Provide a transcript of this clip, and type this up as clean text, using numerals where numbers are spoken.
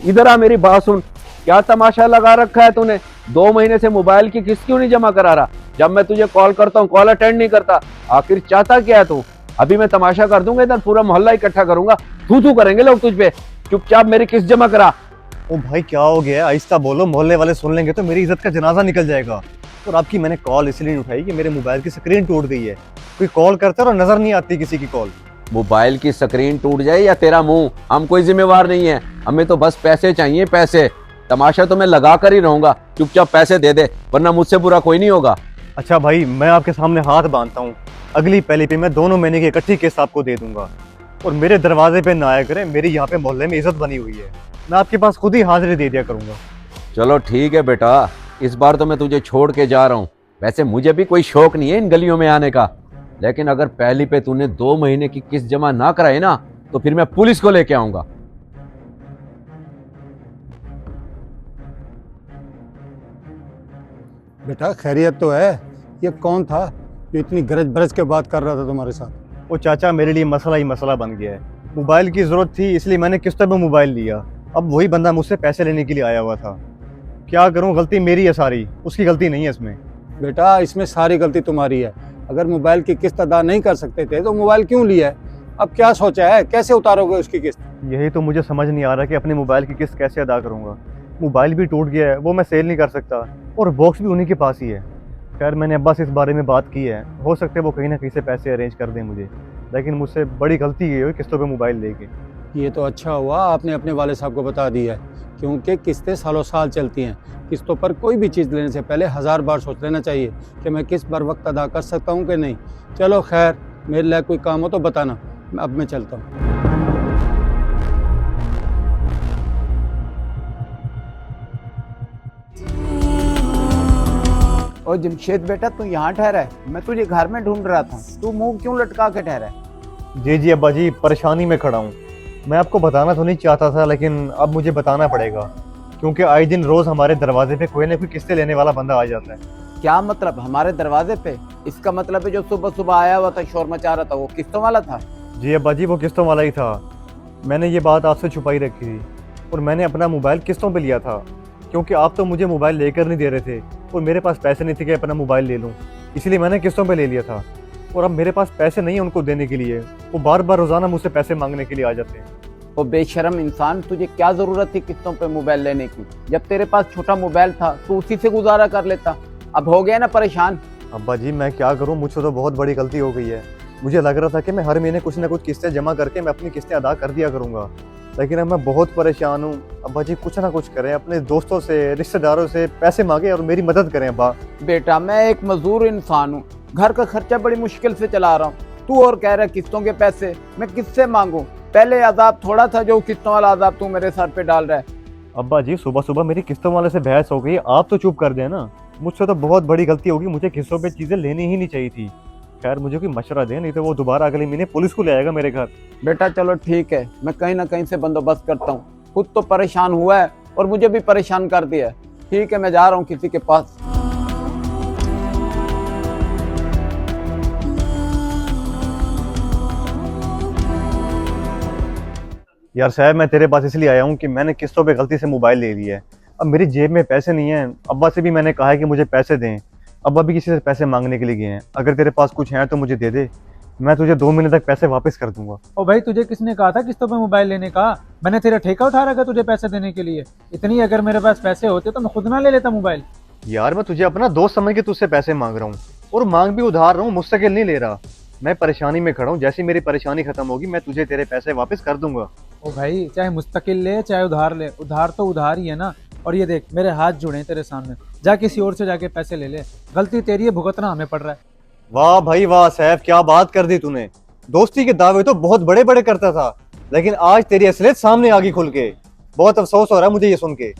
इधर आ, मेरी बात सुन। क्या तमाशा लगा रखा है तूने? 2 महीने से मोबाइल की किस्त क्यों नहीं जमा करा रहा? जब मैं तुझे कॉल करता हूँ कॉल अटेंड नहीं करता। आखिर चाहता क्या है तू? अभी मैं तमाशा कर दूंगा, इधर पूरा मोहल्ला इकट्ठा करूंगा, थू करेंगे लोग तुझ पे। चुपचाप मेरी किस्त जमा करा। ओ भाई क्या हो गया है? आहिस्ता बोलो, मोहल्ले वाले सुन लेंगे तो मेरी इज्जत का जनाजा निकल जाएगा। और आपकी मैंने कॉल इसलिए नहीं उठाई कि मेरे मोबाइल की स्क्रीन टूट गई है। कोई कॉल करता है और नजर नहीं आती किसी की कॉल। मोबाइल की स्क्रीन टूट जाए या तेरा मुंह, हम कोई जिम्मेवार नहीं है। हमें तो बस पैसे चाहिए, पैसे। तमाशा तो मैं लगा कर ही रहूंगा। चुपचाप पैसे दे दे, वरना मुझसे बुरा कोई नहीं होगा। अच्छा भाई, मैं आपके सामने हाथ बांधता हूँ, अगली पहली पे मैं 2 महीने की इकट्ठी किस्त आपको दे दूंगा। और मेरे दरवाजे पे ना आया करें, मेरी यहाँ पे मोहल्ले में इज्जत बनी हुई है। मैं आपके पास खुद ही हाजिरी दे दिया करूंगा। चलो ठीक है बेटा, इस बार तो मैं तुझे छोड़ के जा रहा हूँ। वैसे मुझे भी कोई शौक नहीं है इन गलियों में आने का, लेकिन अगर पहली पे तूने 2 महीने की किस्त जमा ना कराई ना, तो फिर मैं पुलिस को लेके आऊंगा। बेटा खैरियत तो है? ये कौन था जो इतनी गरज बरज के बात कर रहा था तुम्हारे साथ? वो चाचा मेरे लिए मसला ही मसला बन गया है। मोबाइल की जरूरत थी इसलिए मैंने किस्तों पे मोबाइल लिया। अब वही बंदा मुझसे पैसे लेने के लिए आया हुआ था। क्या करूं, गलती मेरी है सारी, उसकी गलती नहीं है इसमें। बेटा इसमें सारी गलती तुम्हारी है। अगर मोबाइल की किस्त अदा नहीं कर सकते थे तो मोबाइल क्यों लिया है? अब क्या सोचा है, कैसे उतारोगे उसकी किस्त? यही तो मुझे समझ नहीं आ रहा कि अपने मोबाइल की किस्त कैसे अदा करूंगा। मोबाइल भी टूट गया है, वो मैं सेल नहीं कर सकता, और बॉक्स भी उन्हीं के पास ही है। खैर मैंने अब्बा से इस बारे में बात की है, हो सकता है वो कहीं ना कहीं से पैसे अरेंज कर दें मुझे, लेकिन मुझसे बड़ी गलती ये हुई किस्तों पे मोबाइल लेके। ये तो अच्छा हुआ आपने अपने वाले साहब को बता दिया है, क्योंकि किस्तें सालों साल चलती हैं। किस्तों पर कोई भी चीज़ लेने से पहले 1000 बार सोच लेना चाहिए कि मैं किस्त बर वक्त अदा कर सकता हूँ कि नहीं। चलो खैर, मेरे लिए कोई काम हो तो बताना, अब मैं चलता हूँ। और जमशेद बेटा, तू यहाँ ठहरा है? मैं तुझे घर में ढूंढ रहा था, तू मुंह क्यों लटका के ठहरा है? जी अब्बा जी, परेशानी में खड़ा हूँ। मैं आपको बताना तो नहीं चाहता था, लेकिन अब मुझे बताना पड़ेगा, क्योंकि आए दिन रोज हमारे दरवाजे पे कोई ना कोई किस्तें लेने वाला बंदा आ जाता है। क्या मतलब हमारे दरवाजे पे? इसका मतलब है जो सुबह सुबह आया हुआ था, शोर मचा रहा था, वो किस्तों वाला था? जी अब्बा जी, वो किस्तों वाला ही था। मैंने ये बात आपसे छुपाई रखी थी, और मैंने अपना मोबाइल किस्तों पे लिया था, क्योंकि आप तो मुझे मोबाइल लेकर नहीं दे रहे थे, और मेरे पास पैसे नहीं थे कि अपना मोबाइल ले लूँ, इसलिए मैंने किस्तों पे ले लिया था। और अब मेरे पास पैसे नहीं है उनको देने के लिए, वो बार बार रोजाना मुझसे पैसे मांगने के लिए आ जाते हैं। वो बेशरम इंसान, तुझे क्या जरूरत थी किस्तों पे मोबाइल लेने की? जब तेरे पास छोटा मोबाइल था तो उसी से गुजारा कर लेता। अब हो गया ना परेशान। अब्बा जी मैं क्या करूं, मुझसे तो बहुत बड़ी गलती हो गई है। मुझे लग रहा था कि मैं हर महीने कुछ ना कुछ किस्तें जमा करके मैं अपनी किस्तें अदा कर दिया करूंगा, लेकिन अब मैं बहुत परेशान हूं। अब्बा जी कुछ ना कुछ करें, अपने दोस्तों से रिश्तेदारों से पैसे मांगे और मेरी मदद करें अब्बा। बेटा मैं एक मजदूर इंसान हूँ, घर का खर्चा बड़ी मुश्किल से चला रहा हूँ। तू और कह रहा है किस्तों के पैसे, मैं किससे मांगू? पहले अजाब थोड़ा था जो किस्तों वाला अजाब तू मेरे सर पे डाल रहा है। अब्बा जी सुबह सुबह मेरी किस्तों वाले से बहस हो गई, आप तो चुप कर दें ना। मुझसे तो बहुत बड़ी गलती होगी, मुझे किस्तों पे चीजें लेनी ही नहीं चाहिए थी। खैर मुझे कोई मशवरा दें, नहीं तो वो दोबारा अगले महीने पुलिस को ले आएगा मेरे घर। बेटा चलो ठीक है, मैं कहीं ना कहीं से बंदोबस्त करता हूँ। खुद तो परेशान हुआ है और मुझे भी परेशान कर दिया है। ठीक है, मैं जा रहा हूँ किसी के पास। यार साहब, मैं तेरे पास इसलिए आया हूँ कि मैंने किस्तों पे गलती से मोबाइल ले लिया है। अब मेरी जेब में पैसे नहीं है। अब्बा से भी मैंने कहा है कि मुझे पैसे दें, अब्बा भी किसी से पैसे मांगने के लिए गए हैं। अगर तेरे पास कुछ है तो मुझे दे दे, मैं तुझे 2 महीने तक पैसे वापस कर दूंगा। ओ भाई, तुझे किसने कहा था किस्तों पे मोबाइल लेने का? मैंने तेरा ठेका उठा रखा तुझे पैसे देने के लिए? इतनी अगर मेरे पास पैसे होते तो मैं खुद ना ले लेता मोबाइल। यार मैं तुझे अपना दोस्त समझ के तुझसे पैसे मांग रहा हूँ, और मांग भी उधार रहा हूँ, मुस्तकिल नहीं ले रहा। मैं परेशानी में खड़ा हूँ, जैसी मेरी परेशानी खत्म होगी मैं तुझे तेरे पैसे वापस कर दूंगा। ओ भाई, चाहे मुस्तकिल ले चाहे उधार ले, उधार तो उधार ही है ना। और ये देख, मेरे हाथ जुड़े हैं तेरे सामने, जा किसी और से जाके पैसे ले ले। गलती तेरी है, भुगतना हमें पड़ रहा है। वाह भाई वाह सैफ, क्या बात कर दी तूने। दोस्ती के दावे तो बहुत बड़े बड़े करता था, लेकिन आज तेरी असलियत सामने आ गई खुल के। बहुत अफसोस हो रहा है मुझे ये सुन के।